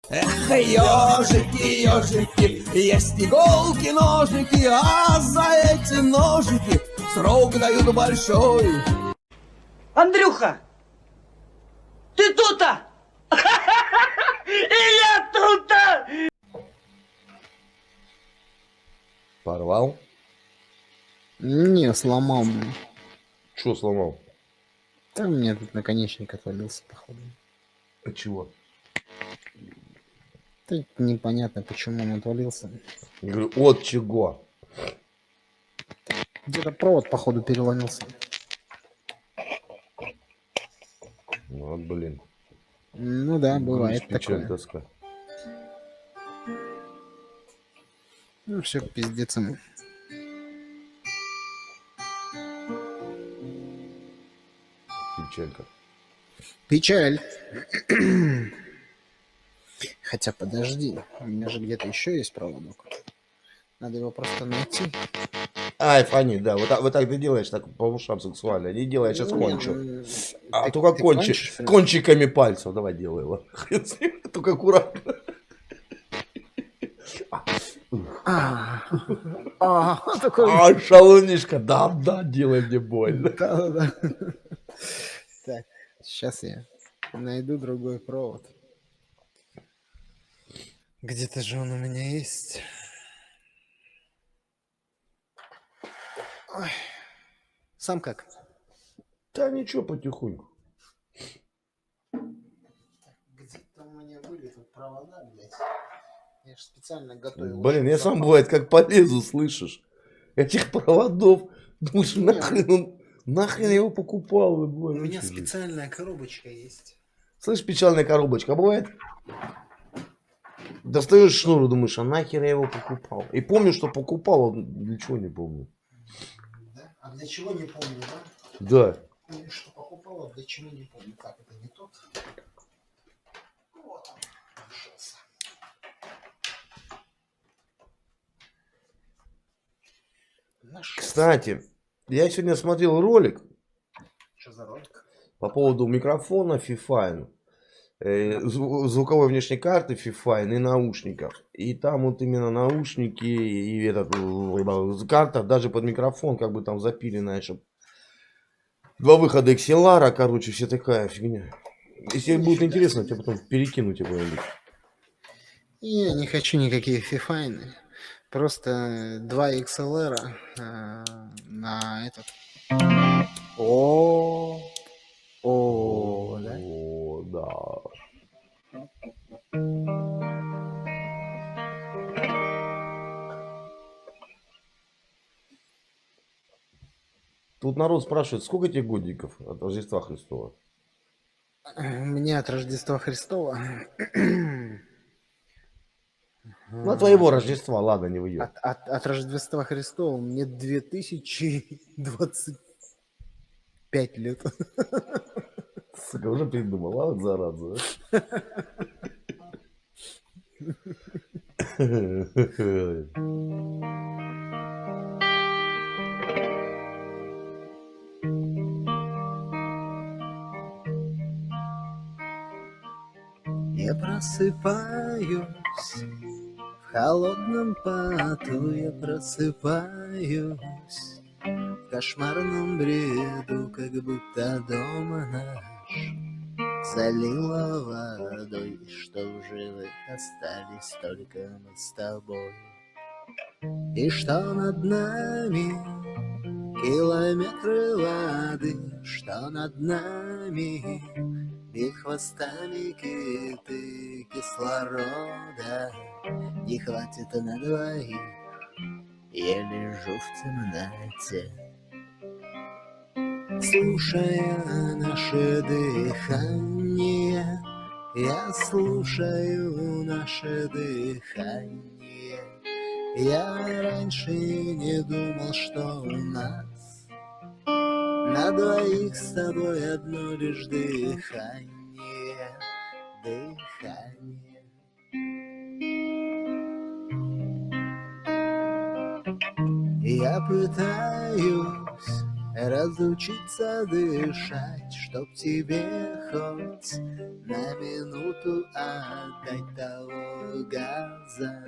Эх, ежики, ежики, есть иголки, ножики, а за эти ножики срок дают большой. Андрюха, ты тут-то? И я тут-то! Порвал? Не, сломал, блин. Что сломал? Там у меня тут наконечник отвалился, походу. От чего? Да непонятно, почему он отвалился. Я говорю, от чего? Где-то провод, походу, переломился. Вот, блин. Ну да, бывает Грусть, печаль, такое. тоска. Ну все, пиздец ему. Печалька. Печаль. Хотя подожди, у меня же где-то еще есть проводок. Надо его просто найти. Ай, Фани, да, вот так ты делаешь, так по ушам сексуально. Не делай, я сейчас кончу. А только кончиками пальцев. Давай делай его. Только аккуратно. Такой. А, шалунишка, да, делай мне больно. Да. Так, сейчас я найду другой провод. Где-то же он у меня есть. Ой. Сам как? Да ничего, потихоньку. Где-то у меня были тут провода, блядь. Я же специально готовил. Блин, я сам бывает как полезу, слышишь? Этих проводов. Думаешь, нахрен я его покупал? У меня специальная коробочка есть. Слышь, печальная коробочка, а бывает? Достаешь шнур и думаешь, а нахер я его покупал? И помню, что покупал, а для чего не помню. Да? А для чего не помню, да? Да. Помню, что покупал, а для чего не помню. Как это не тот? Вот он, нашелся. Кстати, я сегодня смотрел ролик Что за ролик? по поводу микрофона Fifine, звуковой внешней карты Fifine и наушников. И там вот именно наушники и этот, карта даже под микрофон как бы там запиленная, чтобы два выхода XLR, короче, все такая фигня. Если будет интересно, я потом перекину тебе. Я не хочу никакие фифайны. Просто 2 XLR на этот. О, да? О, да. Тут народ спрашивает, сколько тебе годиков от Рождества Христова? Мне от Рождества Христова. Ну, от твоего Рождества, ладно, не в ее. От Рождества Христова мне 2025 лет. Сука, уже придумал, а вот зараза. Я просыпаюсь в холодном поту, я просыпаюсь в кошмарном бреду, как будто дома наш залило водой, что в живых остались только мы с тобой. И что над нами километры воды, что над нами бьют хвостами киты, кислорода не хватит на двоих, я лежу в темноте, слушая наше дыхание. Я слушаю наше дыхание. Я раньше не думал, что у нас на двоих с тобой одно лишь дыхание, дыхание. Я пытаюсь разучиться дышать, чтоб тебе хоть на минуту отдать того газа,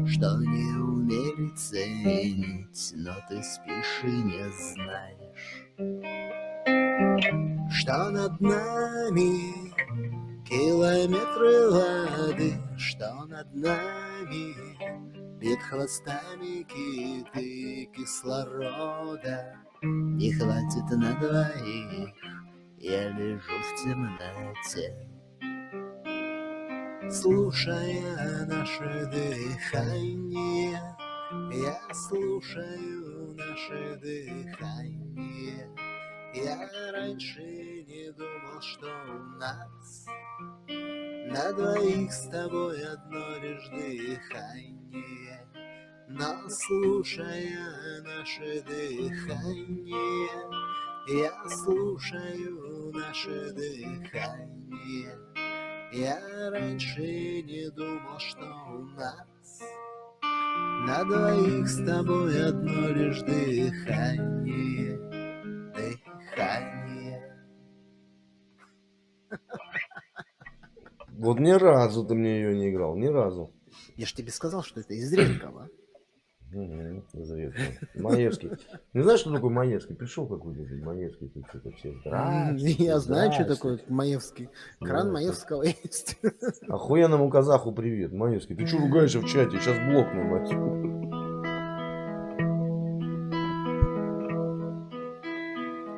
что не умели ценить, но ты спишь и не знаешь, что над нами километры воды, что над нами бьют хвостами киты, кислорода не хватит на двоих, я лежу в темноте, слушая наше дыхание, я слушаю наше дыхание. Я раньше не думал, что у нас на двоих с тобой одно лишь дыхание, но слушая наше дыхание, я слушаю наше дыхание. Я раньше не думал, что у нас на двоих с тобой одно лишь дыхание. Дыхание. Вот ни разу ты мне ее не играл, ни разу. Я ж тебе сказал, что это из редкого. Известно. Маевский. Не знаешь, что такое Маевский? Пришел какой-то Маевский, тут что-то все. Я знаю, что такое Маевский. Кран Да, Маевского есть. Охуенному казаху привет, Маевский. Ты что ругаешься в чате? Сейчас блокну, мать.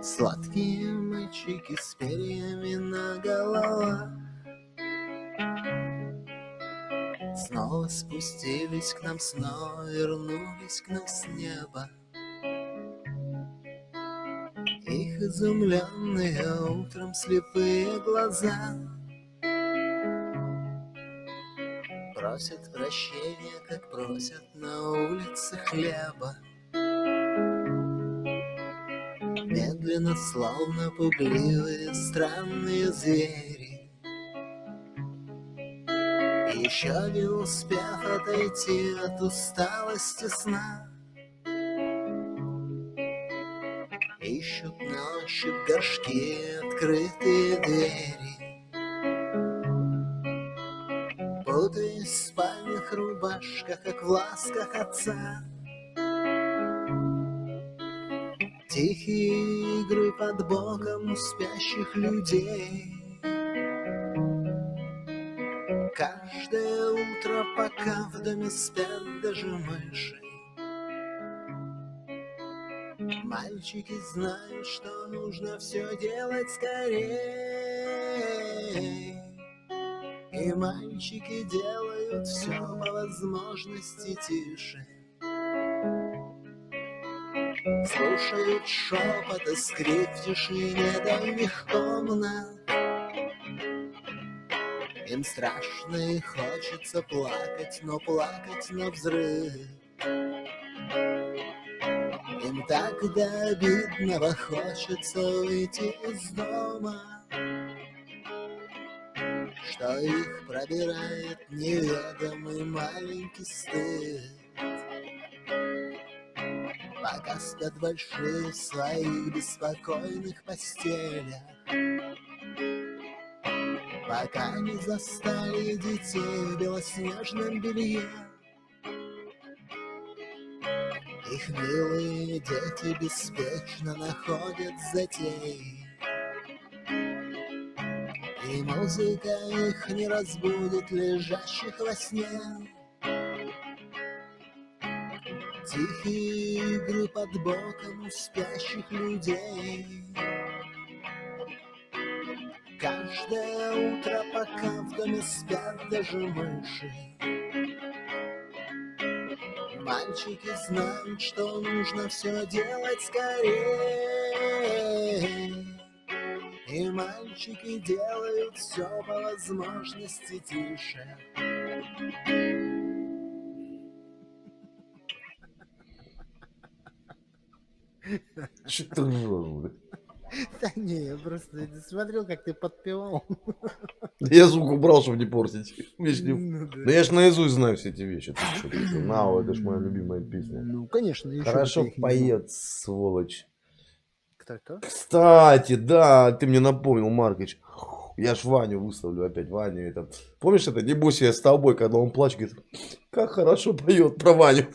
Сладкие мальчики с перьями на головах снова спустились к нам, снова вернулись к нам с неба. Их изумленные утром слепые глаза просят прощения, как просят на улице хлеба. Медленно, словно пугливые странные звери, еще не успев отойти от усталости сна, ищут на ощупь горшки, открытые двери, путаясь в спальных рубашках, как в ласках отца. Тихие игры под боком у спящих людей. Каждое утро, пока в доме спят даже мыши, мальчики знают, что нужно все делать скорее. И мальчики делают все по возможности тише. Слушают шепот и скрип в тишине дальних комнат. Им страшно и хочется плакать, но плакать навзрыд. Им так до обидного хочется выйти из дома, что их пробирает неведомый маленький стыд. Пока спят большие в своих беспокойных постелях, пока не застали детей в белоснежном белье. Их милые дети беспечно находят затей, и музыка их не разбудит лежащих во сне. Тихие игры под боком у спящих людей. Каждое утро, пока в доме спят даже мыши, мальчики знают, что нужно все делать скорее. И мальчики делают все по возможности тише. Что ты ржешь, блядь? Да не, я просто смотрел, как ты подпевал. Я звук убрал, чтобы не портить. Вечно. Ну Да я ж наизусть знаю все эти вещи. Ты что, Нау, это ж моя любимая песня. Ну, конечно. еще Хорошо бы ты их не поет, сволочь. знал. Кто? Кстати, да, ты мне напомнил, Маркич. Я ж Ваню выставлю опять. Ваню это. Помнишь это? Не бойся, я с тобой, когда он плачет, говорит, как хорошо поет про Ваню.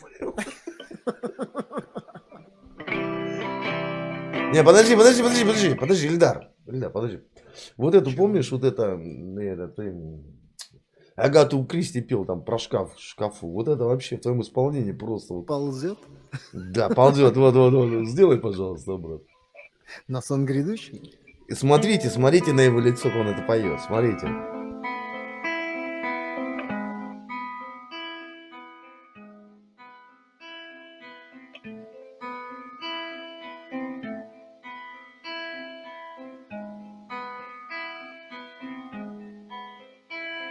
Не, подожди, Ильдар. Ильдар, подожди. Вот эту, помнишь, вот это ты Агату Кристи пел там про шкаф, шкафу. Вот это вообще в твоем исполнении просто вот. Ползет Да, ползет. Вот. Сделай, пожалуйста, брат. на сон грядущий. И смотрите на его лицо, как он это поет. Смотрите.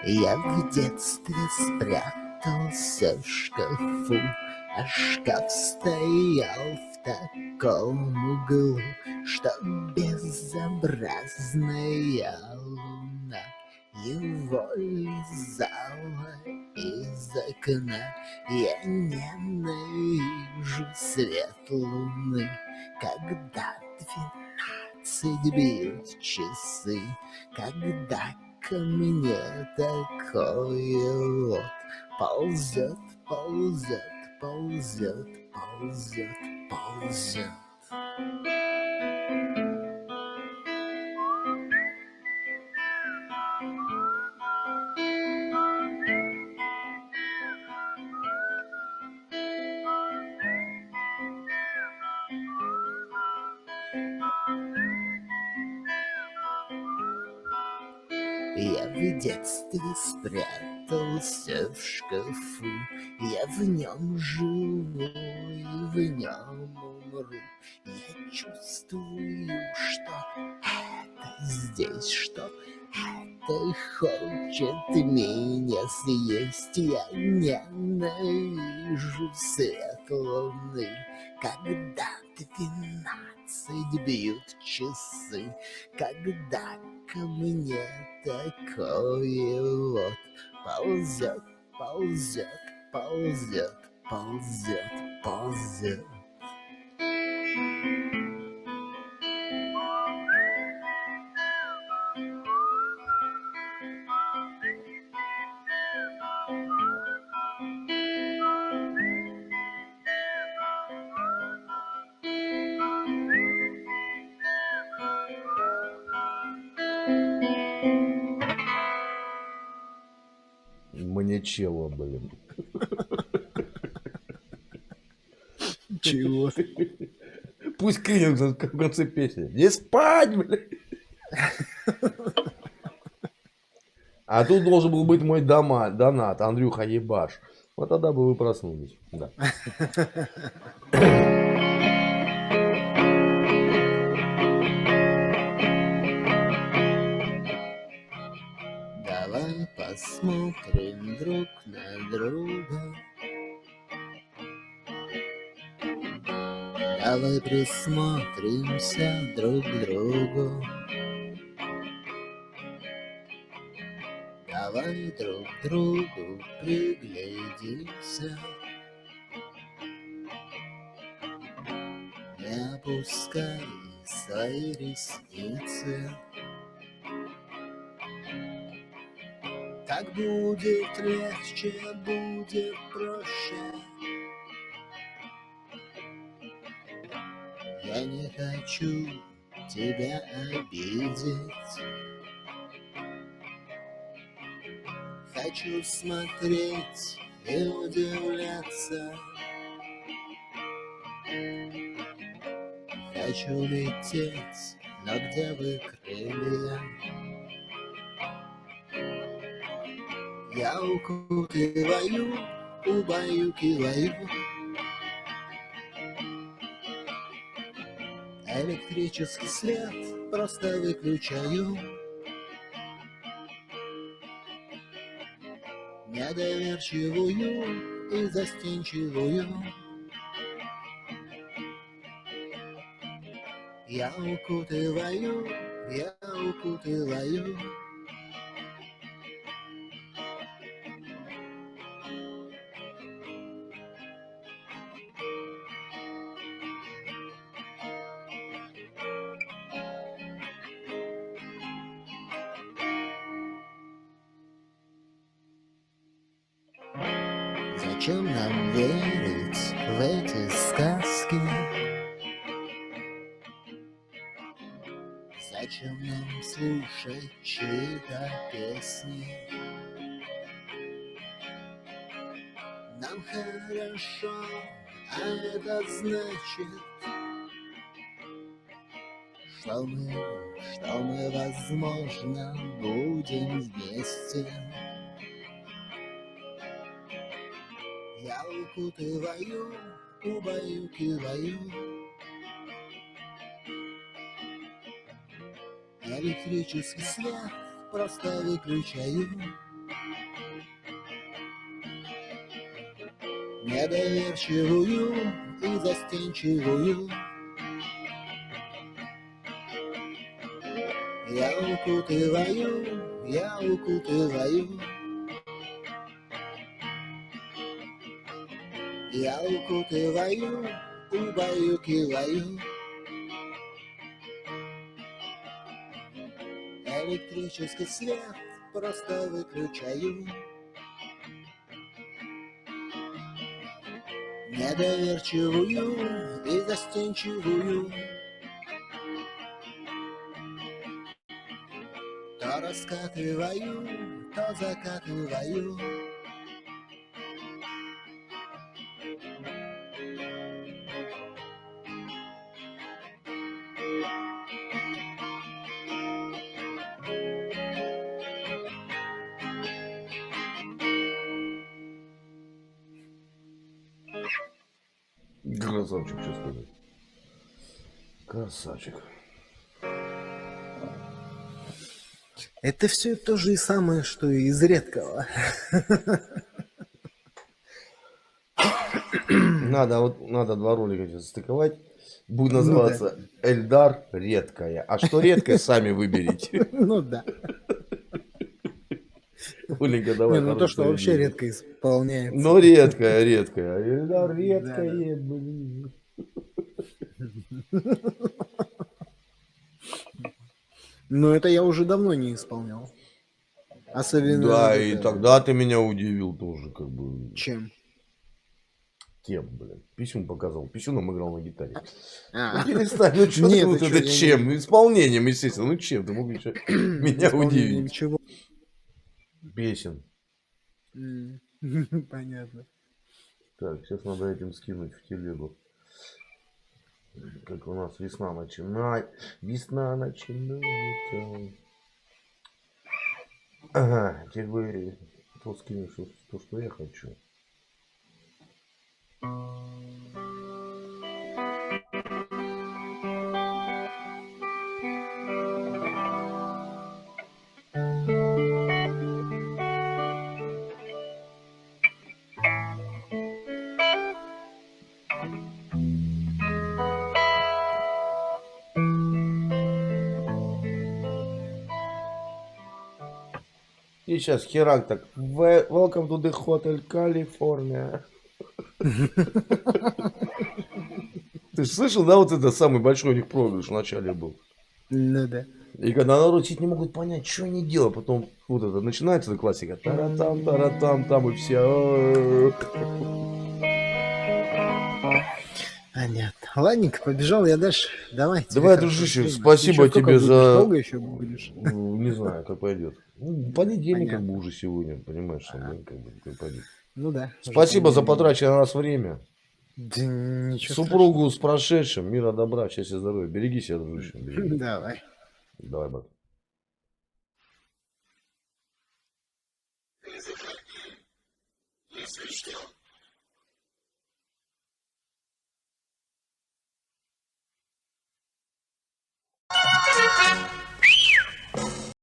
Я в детстве спрятался в шкафу, а шкаф стоял в таком углу, что безобразная луна его лизала из окна. Я ненавижу свет луны, когда 12 бьют часы, когда ко мне такое вот ползет, ползет, ползет, ползет, ползет. Я в детстве спрятался в шкафу, я в нем живу и в нем умру. Я чувствую, что это здесь, что это хочет меня съесть. Я ненавижу свет луны, когда 12 бьют часы, когда ко мне такое вот ползет, ползет, ползет, ползет, ползет. Маничелло, блин. Чего? Пусть кринет в конце песни. Не спать, блин. А тут должен был быть мой донат, Андрюха ебаш. Вот тогда бы вы проснулись. Да. Давай посмотрим друг на друга. Давай присмотримся друг к другу. Давай друг к другу приглядимся. Не опускай свои ресницы. Так будет легче, будет проще. Я не хочу тебя обидеть. Хочу смотреть и удивляться. Хочу лететь, но где вы крылья? Я укутываю, убаюкиваю. Электрический свет просто выключаю. Недоверчивую и застенчивую я укутываю, я укутываю. Зачем нам верить в эти сказки? Зачем нам слушать чьи-то песни? Нам хорошо, а это значит, что мы, возможно, будем вместе. Я укутываю, убаюкиваю электрический свет, просто выключаю. Недоверчивую и застенчивую я укутываю, я укутываю, убаюкиваю электрический свет, просто выключаю. Недоверчивую и застенчивую то раскатываю, то закатываю. Красавчик, что сказать. Красавчик. Это все то же и самое, что и из редкого. Надо два ролика сейчас стыковать. Будет называться Эльдар редкая. А что редкое, сами выберите. Ну да. Оленька, давай. Ну то, что вообще редко исполняется. Ну редкая. Эльдар редкая, блин. Но это я уже давно не исполнял. Особенно... Да, и тогда ты меня удивил тоже, как бы. Чем? Тем, блин. Писюн показал. Писюном играл на гитаре. А. Перестань, ну что Нет, ты вот ты это чё, чем? Исполнением, естественно. Ну чем ты мог еще меня удивить? Ничего. Песен. Понятно. Так, сейчас надо этим скинуть в телегу. Как у нас весна начинает. Весна начинается. Ага, теперь вы то скинешь то, что я хочу. И сейчас херак так. Welcome to the Hotel California. Ты же слышал, да, вот это самый большой у них проигрыш в начале был? Ну да. И когда народ чуть не могут понять, что они делают, потом вот это начинается эта классика. Таратам, там и все. Понятно. Ладненько, побежал я дальше. Давай, дружище, спасибо тебе за... Долго еще будешь? Не знаю, как пойдет. Понедельник как Понятно. бы уже сегодня, понимаешь, что как бы как пойдет. Ну да. Спасибо за потраченное на нас время. Да, ничего Супругу с прошедшим, мира, добра, счастья, здоровья. Береги себя, дружище. страшного. Береги. Давай. Давай, брат. Thank you.